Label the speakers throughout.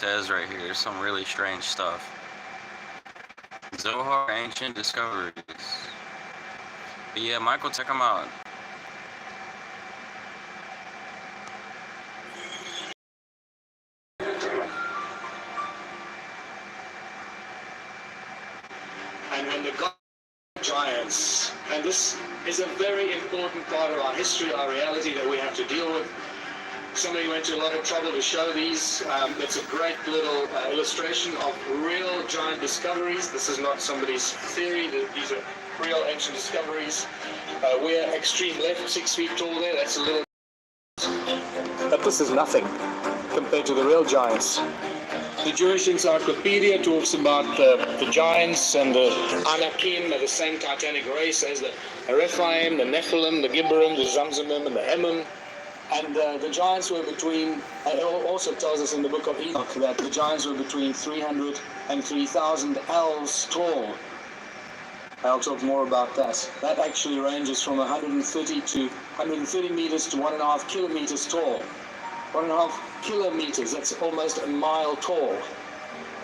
Speaker 1: says right here some really strange stuff. Zohar Ancient Discoveries. But yeah, Michael, check them out.
Speaker 2: And when the giants, and this is a very important part of our history, our reality that we have to deal with. Somebody went to a lot of trouble to show these. It's a great little illustration of real giant discoveries. This is not somebody's theory. These are real ancient discoveries. We're extreme left, 6 feet tall there. That's a little... But this is nothing compared to the real giants. The Jewish Encyclopedia talks about the giants and the Anakim are the same titanic race as the Rephaim, the Nephilim, the Gibborim, the Zamzumim, and the Hemim. And the giants were between, it also tells us in the book of Enoch that the giants were between 300 and 3,000 ells tall. I'll talk more about that. That actually ranges from 130 meters to 1.5 kilometers tall. 1.5 kilometers, that's almost a mile tall.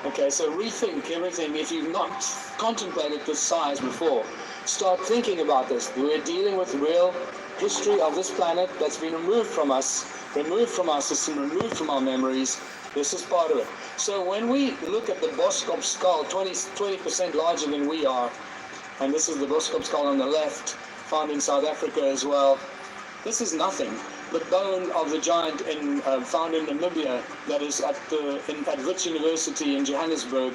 Speaker 2: Okay, so rethink everything. If you've not contemplated this size before, start thinking about this. We're dealing with real history of this planet that's been removed from us, removed from our system, removed from our memories. This is part of it. So when we look at the Boskop skull, 20% larger than we are, and this is the Boskop skull on the left, found in South Africa as well. This is nothing. The bone of the giant found in Namibia, that is at Wits University in Johannesburg,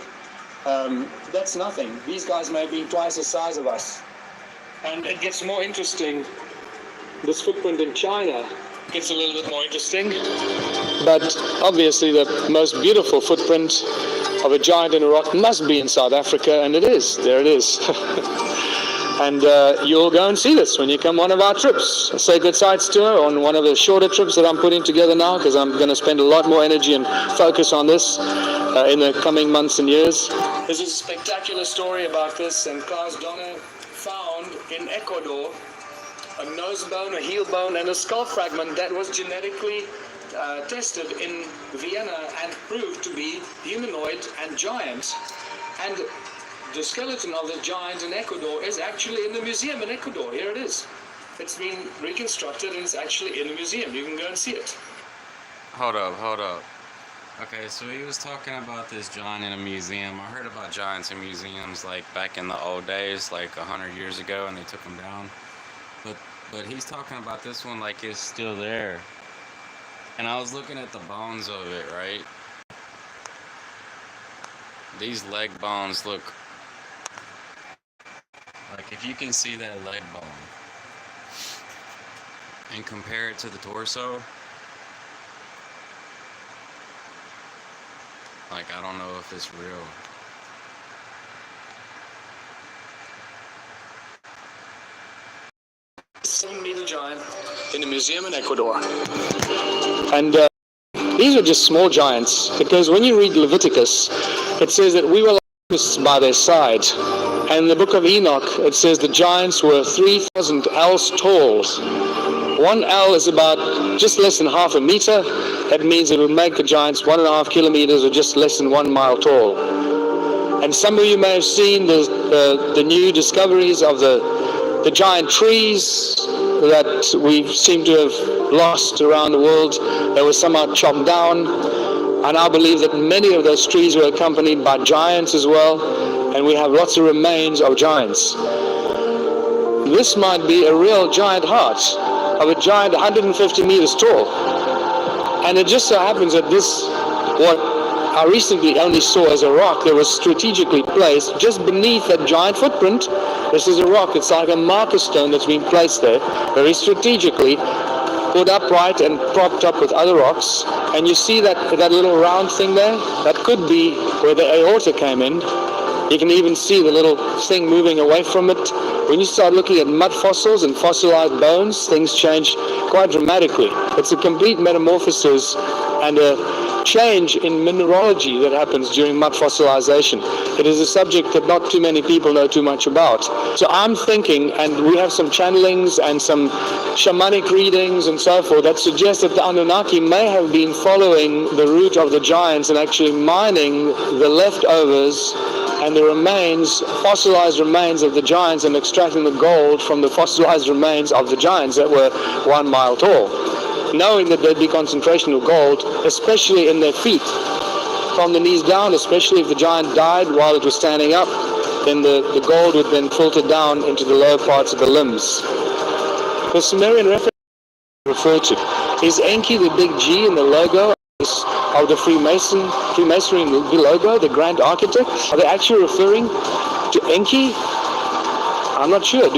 Speaker 2: that's nothing. These guys may have been twice the size of us. And it gets more interesting. This footprint in China gets a little bit more interesting. But obviously the most beautiful footprint of a giant in a rock must be in South Africa, and it is. There it is. And you'll go and see this when you come one of our trips. A Sacred Sites tour on one of the shorter trips that I'm putting together now, because I'm going to spend a lot more energy and focus on this in the coming months and years. This is a spectacular story about this, and Klaus Donner found in Ecuador a nose bone, a heel bone, and a skull fragment that was genetically tested in Vienna and proved to be humanoid and giant. And the skeleton of the giant in Ecuador is actually in the museum in Ecuador. Here it is. It's been reconstructed and it's actually in the museum. You can go and see it.
Speaker 1: Hold up. Okay, so he was talking about this giant in a museum. I heard about giants in museums like back in the old days, like 100 years ago, and they took them down. But he's talking about this one like it's still there. And I was looking at the bones of it, right? These leg bones look like, if you can see that leg bone and compare it to the torso, like, I don't know if it's real.
Speaker 2: Meter giant in a museum in Ecuador. And these are just small giants, because when you read Leviticus, it says that we were locusts by their side. And in the book of Enoch, it says the giants were 3,000 ells tall. 1 ell is about just less than half a meter. That means it would make the giants 1.5 kilometers, or just less than 1 mile tall. And some of you may have seen the new discoveries of the giant trees that we seem to have lost around the world. They were somehow chopped down. And I believe that many of those trees were accompanied by giants as well. And we have lots of remains of giants. This might be a real giant heart of a giant 150 meters tall. And it just so happens that this, what I recently only saw as a rock that was strategically placed just beneath that giant footprint. This is a rock. It's like a marker stone that's been placed there, very strategically, put upright and propped up with other rocks. And you see that little round thing there? That could be where the aorta came in. You can even see the little thing moving away from it. When you start looking at mud fossils and fossilized bones, things change quite dramatically. It's a complete metamorphosis and a change in mineralogy that happens during mud fossilization. It is a subject that not too many people know too much about. So I'm thinking, and we have some channelings and some shamanic readings and so forth that suggest that the Anunnaki may have been following the route of the giants and actually mining the leftovers and the remains, fossilized remains of the giants, and extracting the gold from the fossilized remains of the giants that were 1 mile tall, knowing that there'd be concentration of gold, especially in their feet, from the knees down, especially if the giant died while it was standing up, then the gold would then filter down into the lower parts of the limbs. The Sumerian reference referred to is Enki, the big G in the logo of the Freemasonry logo, the Grand Architect. Are they actually referring to Enki? I'm not sure.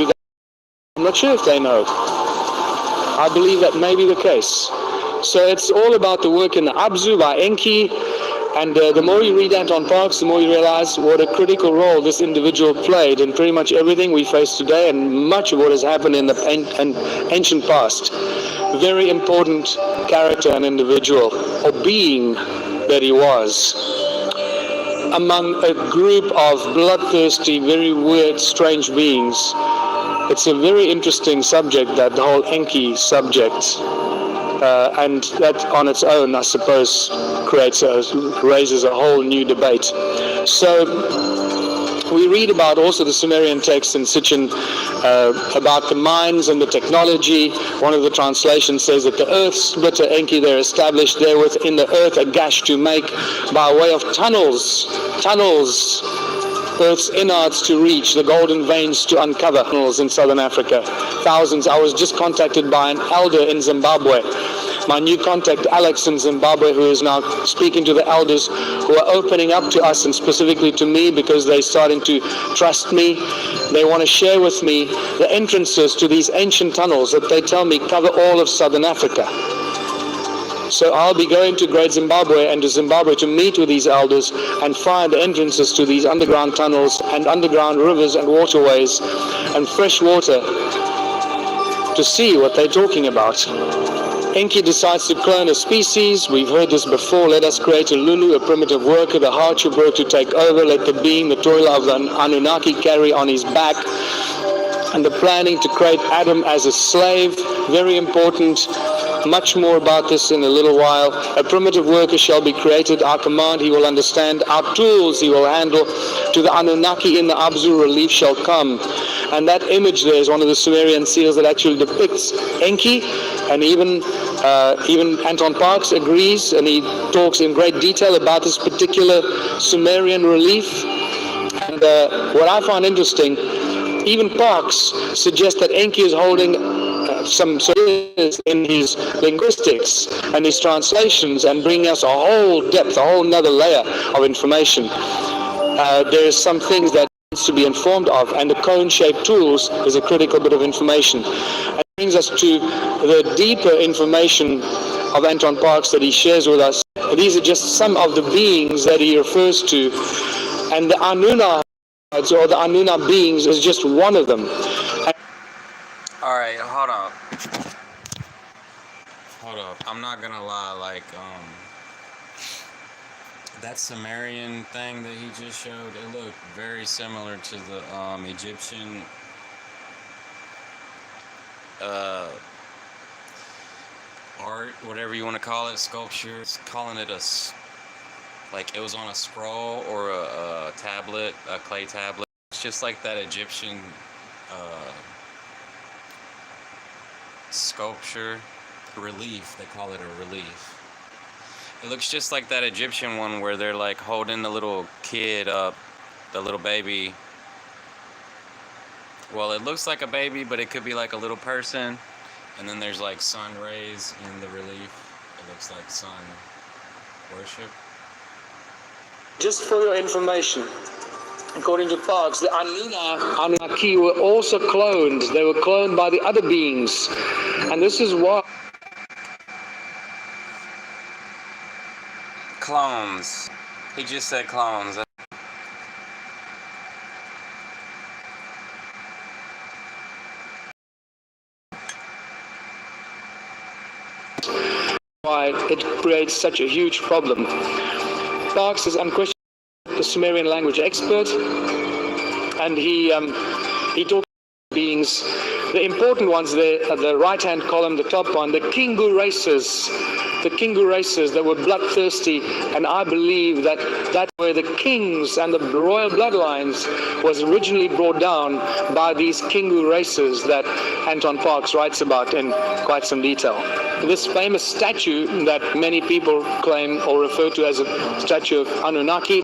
Speaker 2: I'm not sure if they know. I believe that may be the case. So it's all about the work in the Abzu by Enki, and the more you read Anton Parks, the more you realize what a critical role this individual played in pretty much everything we face today and much of what has happened in the ancient past. Very important character and individual, or being that he was, among a group of bloodthirsty, very weird, strange beings. It's a very interesting subject, that the whole Enki subject, and that on its own, I suppose, raises a whole new debate. So we read about also the Sumerian text in Sitchin about the mines and the technology. One of the translations says that the earth splitter Enki there established there within the earth a gash to make by way of tunnels, Earth's innards to reach, the golden veins to uncover. Tunnels in southern Africa, thousands. I was just contacted by an elder in Zimbabwe. My new contact, Alex in Zimbabwe, who is now speaking to the elders who are opening up to us and specifically to me because they're starting to trust me. They want to share with me the entrances to these ancient tunnels that they tell me cover all of southern Africa. So I'll be going to Great Zimbabwe and to Zimbabwe to meet with these elders and find the entrances to these underground tunnels and underground rivers and waterways and fresh water to see what they're talking about. Enki decides to clone a species. We've heard this before. Let us create a Lulu, a primitive worker, the hardship work to take over. Let the being, the toil of the Anunnaki carry on his back. And the planning to create Adam as a slave, very important. Much more about this in a little while. A primitive worker shall be created. Our command he will understand. Our tools he will handle. To the Anunnaki in the Abzu relief shall come. And that image there is one of the Sumerian seals that actually depicts Enki. And even Anton Parks agrees, and he talks in great detail about this particular Sumerian relief. And what I find interesting, even Parks suggests that Enki is holding some ideas in his linguistics and his translations and bringing us a whole depth, a whole another layer of information. There is some things that needs to be informed of, and the cone-shaped tools is a critical bit of information. It brings us to the deeper information of Anton Parks that he shares with us. These are just some of the beings that he refers to, and the Anunna, or the Anunna beings, is just one of them.
Speaker 1: Alright, hold up. I'm not gonna lie, that Sumerian thing that he just showed, it looked very similar to the Egyptian art, whatever you want to call it, sculpture. It's calling it like it was on a scroll or a tablet, a clay tablet. It's just like that Egyptian sculpture relief. They call it a relief. It looks just like that Egyptian one where they're like holding the little kid up, the little baby. Well, it looks like a baby, but it could be like a little person. And then there's like sun rays in the relief. It looks like sun worship.
Speaker 2: Just for your information, according to Parks, the Anunnaki were also cloned. They were cloned by the other beings. And this is why.
Speaker 1: Clones. He just said clones.
Speaker 2: Why it creates such a huge problem. Parkes is unquestionably the Sumerian language expert, and he talks about beings. The important ones there at the right-hand column, the top one, the Kingu races. The Kingu races that were bloodthirsty, and I believe that's where the kings and the royal bloodlines was originally brought down by these Kingu races that Anton Parkes writes about in quite some detail. This famous statue that many people claim or refer to as a statue of Anunnaki,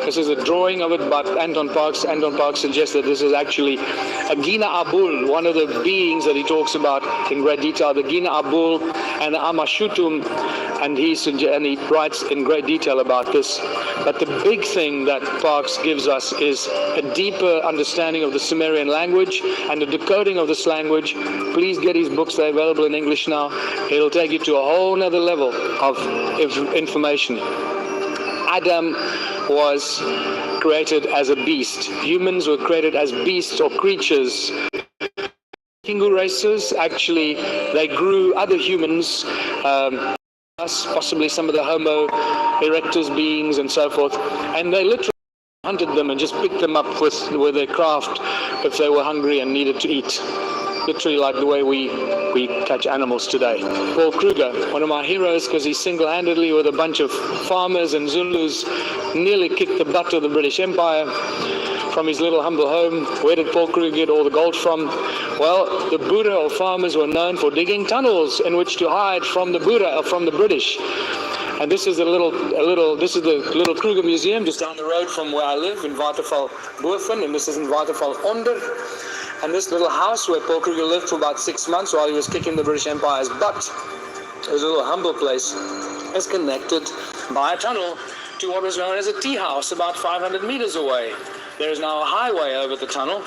Speaker 2: this is a drawing of it by Anton Parkes. Anton Parkes suggests that this is actually a Gina Abul, one of the beings that he talks about in great detail, the Gina Abul and the Amashutum, and he writes in great detail about this. But the big thing that Parkes gives us is a deeper understanding of the Sumerian language and the decoding of this language. Please get his books, they're available in English now. It'll take you to a whole nother level of information. Adam was created as a beast. Humans were created as beasts or creatures. Kingu races, actually, they grew other humans, us, possibly some of the Homo erectus beings and so forth, and they literally hunted them and just picked them up with their craft if they were hungry and needed to eat. Literally like the way we catch animals today. Paul Kruger, one of my heroes, because he single-handedly with a bunch of farmers and Zulus nearly kicked the butt of the British Empire from his little humble home. Where did Paul Kruger get all the gold from? Well, the Buddha or farmers were known for digging tunnels in which to hide from the Buddha or from the British. And this is the little Kruger Museum just down the road from where I live in Waterval Boven, and this is in Waterval Onder. And this little house where Paul Kruger lived for about 6 months while he was kicking the British Empire's butt, it was a little humble place, is connected by a tunnel to what was known as a tea house about 500 meters away. There is now a highway over the tunnel,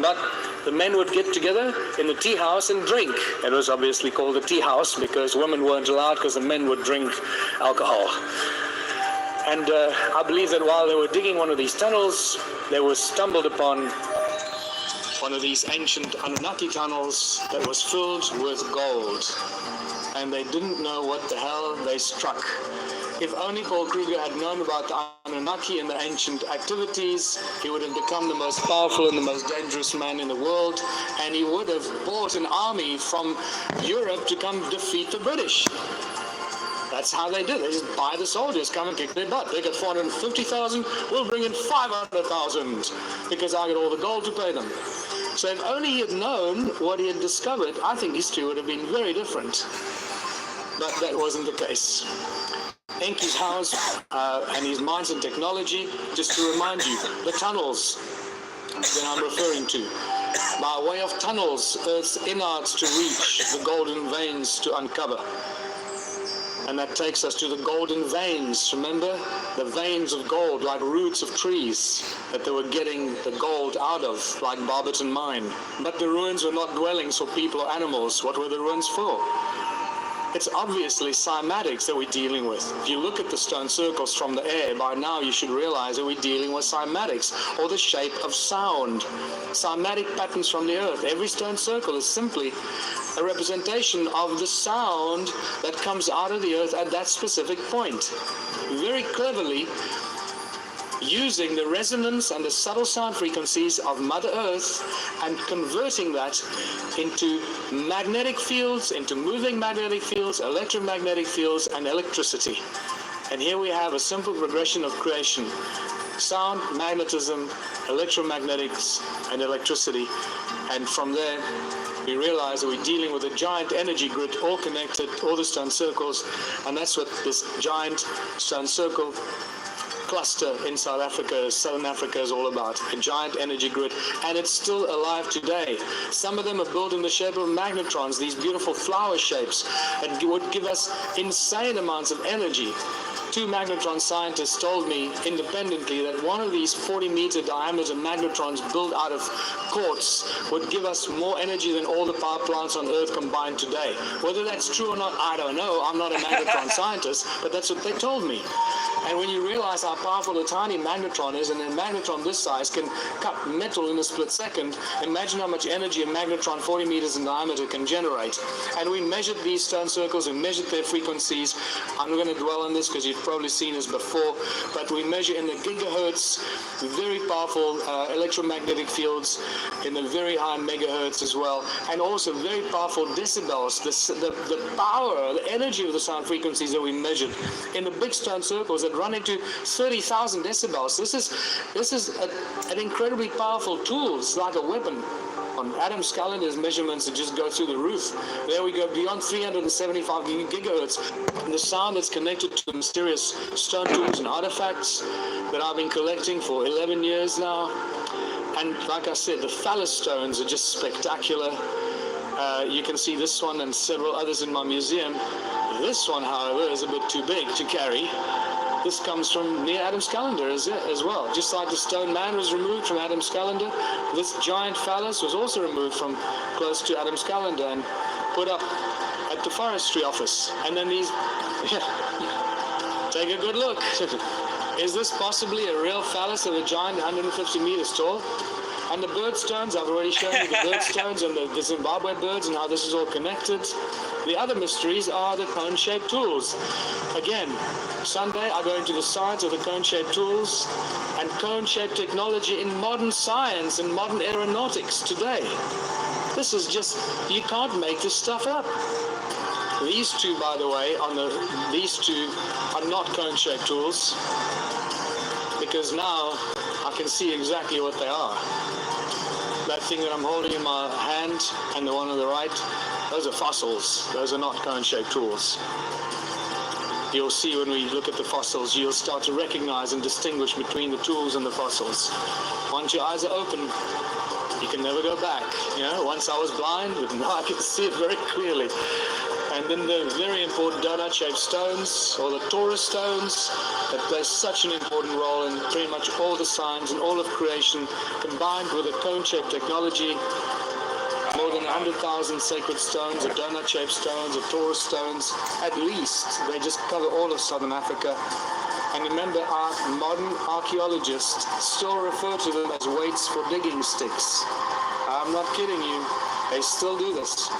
Speaker 2: but the men would get together in the tea house and drink. It was obviously called the tea house because women weren't allowed because the men would drink alcohol. And I believe that while they were digging one of these tunnels, they were stumbled upon one of these ancient Anunnaki tunnels that was filled with gold. And they didn't know what the hell they struck. If only Paul Kruger had known about the Anunnaki and the ancient activities, he would have become the most powerful and the most dangerous man in the world, and he would have bought an army from Europe to come defeat the British. That's how they did. They just buy the soldiers, come and kick their butt. They got 450,000, we'll bring in 500,000 because I got all the gold to pay them. So if only he had known what he had discovered, I think history would have been very different. But that wasn't the case. Enki's house and his minds and technology, just to remind you, the tunnels that I'm referring to. By way of tunnels, Earth's innards to reach, the golden veins to uncover. And that takes us to the golden veins, remember? The veins of gold, like roots of trees that they were getting the gold out of, like Barberton Mine. But the ruins were not dwellings for people or animals. What were the ruins for? It's obviously cymatics that we're dealing with. If you look at the stone circles from the air, by now you should realize that we're dealing with cymatics, or the shape of sound. Cymatic patterns from the earth. Every stone circle is simply a representation of the sound that comes out of the earth at that specific point. Very cleverly, using the resonance and the subtle sound frequencies of Mother Earth and converting that into magnetic fields, into moving magnetic fields, electromagnetic fields, and electricity. And here we have a simple progression of creation. Sound, magnetism, electromagnetics, and electricity. And from there, we realize that we're dealing with a giant energy grid, all connected, all the stone circles, and that's what this giant stone circle cluster in South Africa, Southern Africa, is all about. A giant energy grid, and it's still alive today. Some of them are built in the shape of magnetrons, these beautiful flower shapes, and would give us insane amounts of energy. two magnetron scientists told me independently that one of these 40-meter diameter magnetrons built out of quartz would give us more energy than all the power plants on Earth combined today. Whether that's true or not, I don't know. I'm not a magnetron scientist, but that's what they told me. And when you realize how powerful a tiny magnetron is, and a magnetron this size can cut metal in a split second, imagine how much energy a magnetron 40 meters in diameter can generate. And we measured these stone circles and measured their frequencies. I'm not going to dwell on this because you've probably seen this before, but we measure in the gigahertz, very powerful electromagnetic fields in the very high megahertz as well, and also very powerful decibels, the power, the energy of the sound frequencies that we measured in the big stone circles that run into 30,000 decibels. This is an incredibly powerful tool. It's like a weapon. On Adam Scalender's measurements that just go through the roof. There we go beyond 375 gigahertz. And the sound that's connected to the mysterious stone tools and artifacts that I've been collecting for 11 years now. And like I said, the phallus stones are just spectacular. You can see this one and several others in my museum. This one, however, is a bit too big to carry. This comes from near Adam Scallender as well. Just like the stone man was removed from Adam Scallender, this giant phallus was also removed from close to Adam Scallender and put up at the forestry office. And then these, take a good look. Is this possibly a real phallus of a giant 150 meters tall? And the bird stones, I've already shown you the bird stones and the Zimbabwe birds and how this is all connected. The other mysteries are the cone-shaped tools. Again, Sunday I go into the science of the cone-shaped tools and cone-shaped technology in modern science and modern aeronautics today. This is just, you can't make this stuff up. These two, by the way, these two are not cone-shaped tools, because now I can see exactly what they are. That thing that I'm holding in my hand and the one on the right, those are fossils. Those are not cone-shaped tools. You'll see when we look at the fossils, you'll start to recognize and distinguish between the tools and the fossils. Once your eyes are open, you can never go back. You know, once I was blind, but now I can see it very clearly. And then the very important donut-shaped stones, or the Taurus stones, that play such an important role in pretty much all the science and all of creation, combined with a cone-shaped technology. More than 100,000 sacred stones, or donut-shaped stones, or Taurus stones, at least. They just cover all of Southern Africa. And remember, our modern archaeologists still refer to them as weights for digging sticks. I'm not kidding you. They still do this.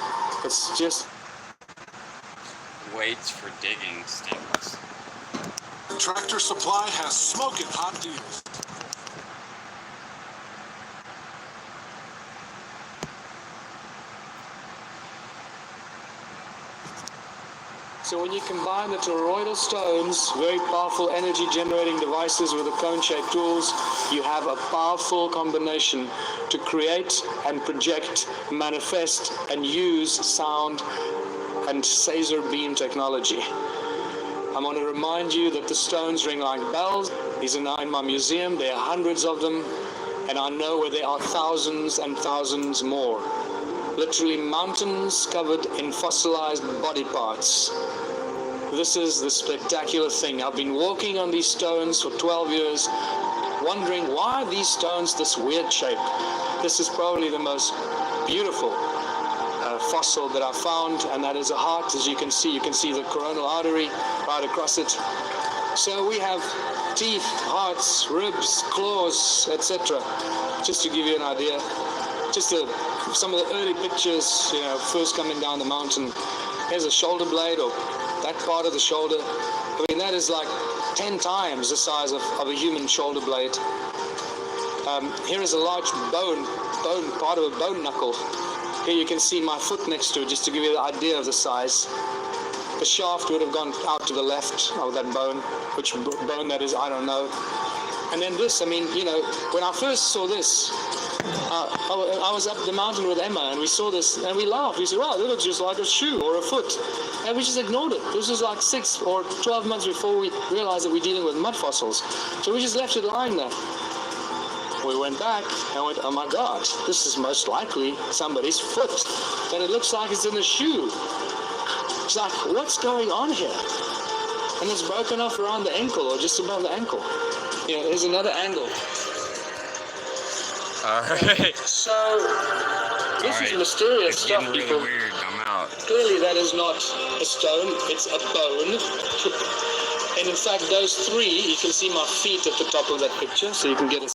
Speaker 2: It's just
Speaker 1: weights for digging sticks.
Speaker 3: Tractor Supply has smoking hot deals.
Speaker 2: So when you combine the toroidal stones, very powerful energy generating devices, with the cone-shaped tools, you have a powerful combination to create and project, manifest and use sound and Caesar beam technology. I want to remind you that the stones ring like bells. These are now in my museum. There are hundreds of them, and I know where there are thousands and thousands more. Literally mountains covered in fossilized body parts. This is the spectacular thing. I've been walking on these stones for 12 years, wondering why are these stones this weird shape. This is probably the most beautiful fossil that I found, and that is a heart. As you can see the coronal artery right across it. So we have teeth, hearts, ribs, claws, etc. Just to give you an idea. Just some of the early pictures, first coming down the mountain. Here's a shoulder blade, or that part of the shoulder. I mean, that is like 10 times the size of a human shoulder blade. Here is a large bone, part of a bone knuckle. Here you can see my foot next to it, just to give you the idea of the size. The shaft would have gone out to the left of that bone. Which bone that is, I don't know. And then this, I mean, when I first saw this, I was up the mountain with Emma, and we saw this, and we laughed. We said, wow, that looks just like a shoe or a foot. And we just ignored it. This was like 6 or 12 months before we realized that we're dealing with mud fossils. So we just left it lying there. We went back and went, oh my God, this is most likely somebody's foot. And it looks like it's in a shoe. It's like, what's going on here? And it's broken off around the ankle or just above the ankle. You know, there's another angle.
Speaker 1: Alright.
Speaker 2: So, this is
Speaker 1: Alright.
Speaker 2: mysterious
Speaker 1: It's
Speaker 2: stuff,
Speaker 1: getting really
Speaker 2: people.
Speaker 1: weird. I'm out.
Speaker 2: Clearly that is not a stone, it's a bone. And in fact, those three, you can see my feet at the top of that picture, so you can get a